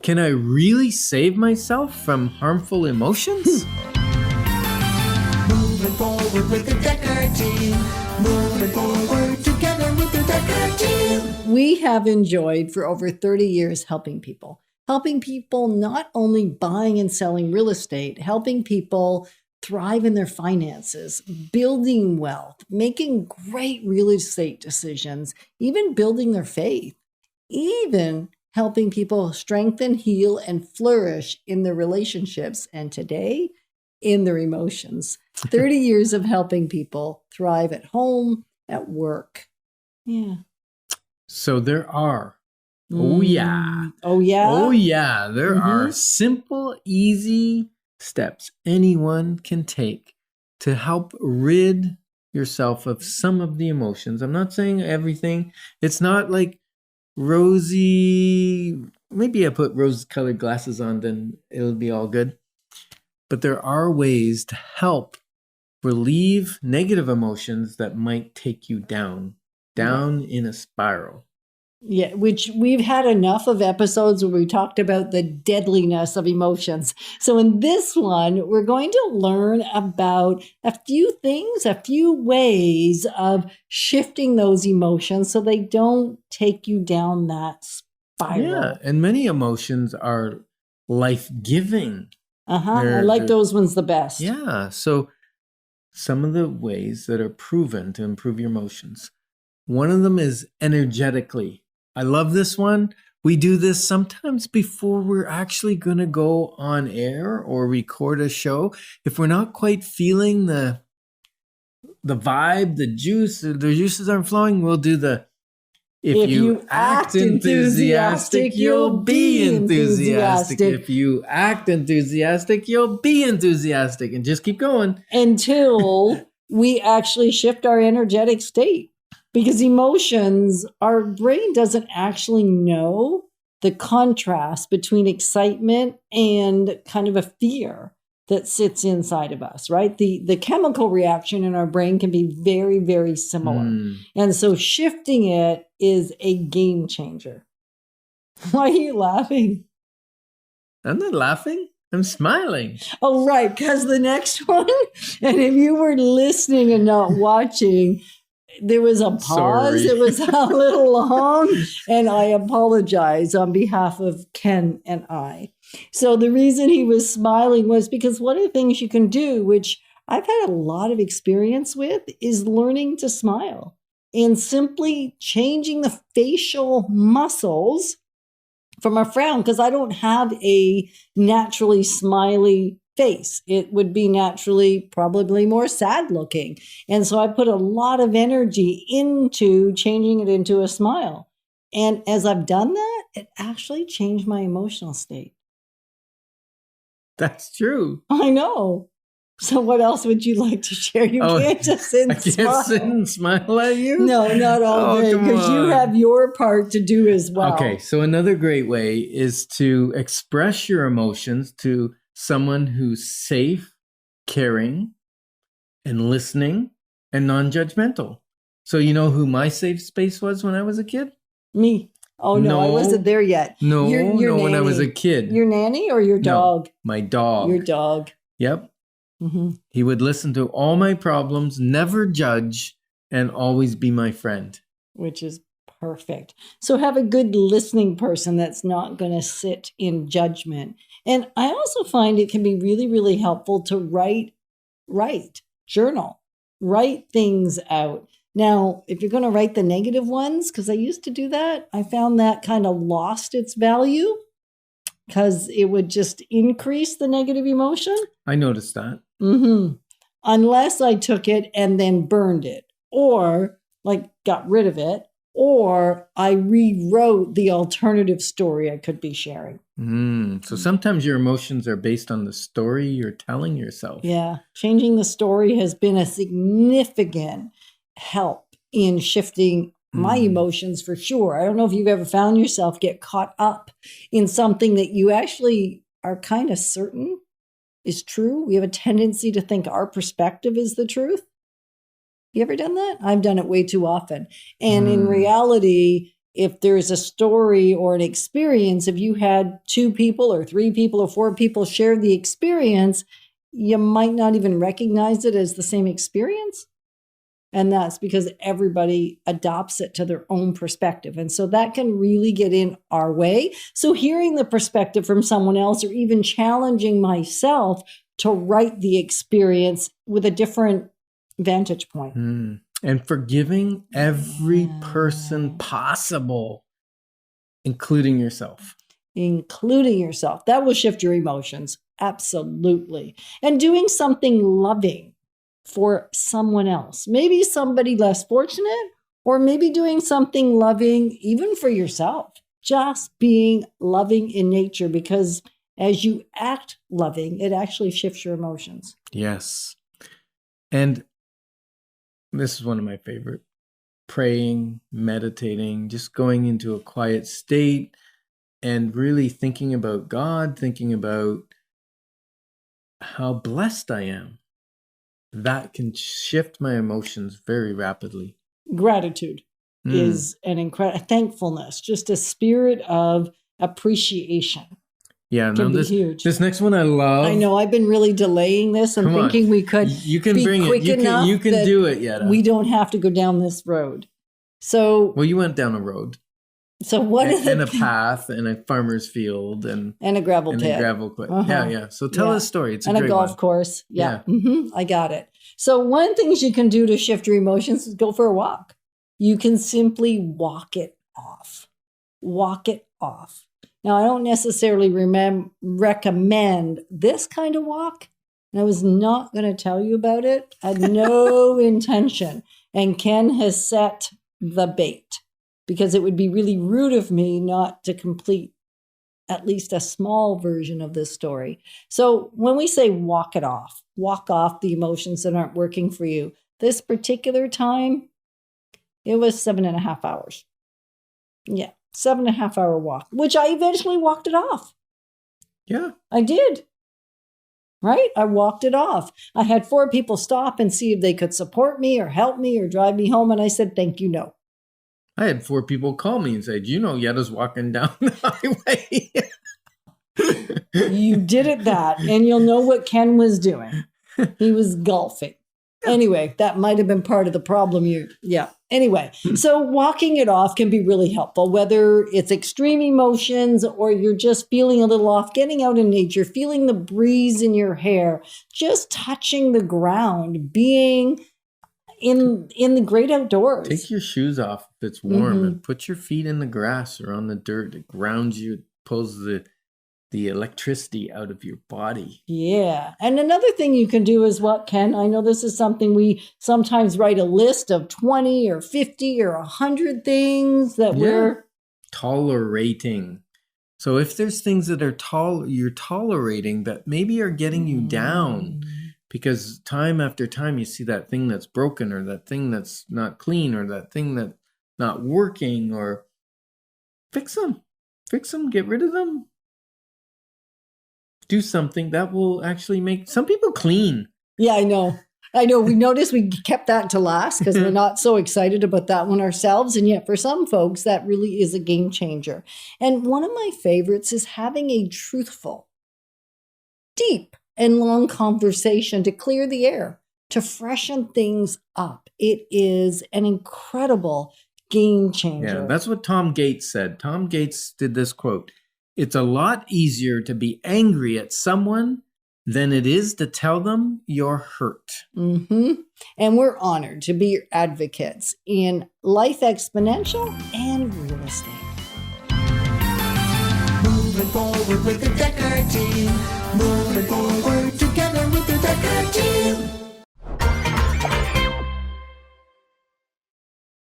Can I really save myself from harmful emotions? Moving forward with the Decker team. Moving forward together with the Decker team. We have enjoyed for over 30 years helping people not only buying and selling real estate, helping people thrive in their finances, building wealth, making great real estate decisions, even building their faith, even helping people strengthen, heal, and flourish in their relationships, and today, in their emotions. 30 years of helping people thrive at home, at work. Yeah. So there are. Oh, yeah. Oh, yeah? Oh, yeah. There Mhm. are simple, easy steps anyone can take to help rid yourself of some of the emotions. I'm not saying everything. It's not like rosy. Maybe I put rose-colored glasses on, then it'll be all good. But there are ways to help relieve negative emotions that might take you down in a spiral. Yeah, which we've had enough of episodes where we talked about the deadliness of emotions. So in this one, we're going to learn about a few things, a few ways of shifting those emotions so they don't take you down that spiral. Yeah, and many emotions are life-giving. I like those ones the best. Yeah, so some of the ways that are proven to improve your emotions. One of them is energetically. I love this one. We do this sometimes before we're actually going to go on air or record a show. If we're not quite feeling the vibe, the juices aren't flowing, we'll do the if you act enthusiastic, you'll be enthusiastic. If you act enthusiastic, you'll be enthusiastic. And just keep going. Until we actually shift our energetic state. Because emotions, our brain doesn't actually know the contrast between excitement and kind of a fear that sits inside of us, right? The chemical reaction in our brain can be very, very similar. And so shifting it is a game changer. Why are you laughing? I'm not laughing. I'm smiling. Oh, right. Because the next one, and if you were listening and not watching, there was a pause. Sorry. It was a little long, and I apologize on behalf of Ken and I. So the reason he was smiling was because one of the things you can do, which I've had a lot of experience with, is learning to smile and simply changing the facial muscles from a frown, because I don't have a naturally smiley face. It would be naturally probably more sad looking. And so I put a lot of energy into changing it into a smile. And as I've done that, it actually changed my emotional state. That's true. I know. So what else would you like to share? You can't just sit and I can't sit and smile at you? No, not all day, because you have your part to do as well. Okay, so another great way is to express your emotions to someone who's safe, caring, and listening, and non-judgmental. So you know who my safe space was when I was a kid? Me. Oh, no, I wasn't there yet. No, Your when I nanny. was a kid. Your nanny or your dog? No, my dog. Your dog. Yep. Mm-hmm. He would listen to all my problems, never judge, and always be my friend. Which is perfect. So have a good listening person that's not going to sit in judgment. And I also find it can be really, really helpful to journal, write things out. Now, if you're going to write the negative ones, because I used to do that, I found that kind of lost its value because it would just increase the negative emotion. I noticed that. Mm-hmm. Unless I took it and then burned it, or like got rid of it, or I rewrote the alternative story I could be sharing. So sometimes your emotions are based on the story you're telling yourself. Yeah. Changing the story has been a significant help in shifting my emotions for sure. I don't know if you've ever found yourself get caught up in something that you actually are kind of certain is true. We have a tendency to think our perspective is the truth. You ever done that? I've done it way too often. And in reality, if there's a story or an experience, if you had 2 people or 3 people or 4 people share the experience, you might not even recognize it as the same experience. And that's because everybody adopts it to their own perspective. And so that can really get in our way. So hearing the perspective from someone else, or even challenging myself to write the experience with a different vantage point. And forgiving every person possible, including yourself. Including yourself. That will shift your emotions. Absolutely. And doing something loving for someone else. Maybe somebody less fortunate, or maybe doing something loving even for yourself. Just being loving in nature, because as you act loving, it actually shifts your emotions. Yes. And this is one of my favorite. Praying, meditating, just going into a quiet state and really thinking about God, thinking about how blessed I am. That can shift my emotions very rapidly. Gratitude is an incredible thankfulness, just a spirit of appreciation. Yeah, Can no, be huge. this next one I love. I know I've been really delaying this and Come on. thinking we could You can be bring quick it. enough You can that do it, Yetta. we don't have to go down this road. So, Well, you went down a road one of the and a path and a farmer's field and and a gravel a pit. gravel pit. Uh-huh. Yeah. So tell Yeah. a story. It's a and a great golf one. course. Yeah. I got it. So one of the things you can do to shift your emotions is go for a walk. You can simply walk it off. Walk it off. Now, I don't necessarily recommend this kind of walk. And I was not going to tell you about it. I had no intention. And Ken has set the bait, because it would be really rude of me not to complete at least a small version of this story. So when we say walk it off, walk off the emotions that aren't working for you, this particular time, it was 7.5 hours. Yeah, 7.5 hour walk, which I eventually walked it off. Yeah. I did. Right? I walked it off. I had 4 people stop and see if they could support me or help me or drive me home. And I said, thank you, no. I had 4 people call me and say, "Do you know Yetta's walking down the highway?" You did it that, and you'll know what Ken was doing. He was golfing. Anyway, that might have been part of the problem. Anyway, so walking it off can be really helpful, whether it's extreme emotions or you're just feeling a little off, getting out in nature, feeling the breeze in your hair, just touching the ground, being in the great outdoors. Take your shoes off if it's warm and put your feet in the grass or on the dirt. It grounds you, it pulls the electricity out of your body. Yeah. And another thing you can do is what, Ken? I know this is something we sometimes write a list of 20 or 50 or 100 things that we're tolerating. So if there's things that are you're tolerating that maybe are getting you down, because time after time you see that thing that's broken or that thing that's not clean or that thing that's not working, or fix them, get rid of them. Do something that will actually make some people clean. Yeah, I know. We noticed we kept that to last because we're not so excited about that one ourselves. And yet for some folks, that really is a game changer. And one of my favorites is having a truthful, deep, and long conversation to clear the air, to freshen things up. It is an incredible game changer. Yeah, that's what Tom Gates said. Tom Gates did this quote: "It's a lot easier to be angry at someone than it is to tell them you're hurt." And we're honored to be your advocates in Life Exponential and real estate. Moving forward with the Decker team. Moving forward together with the Decker team.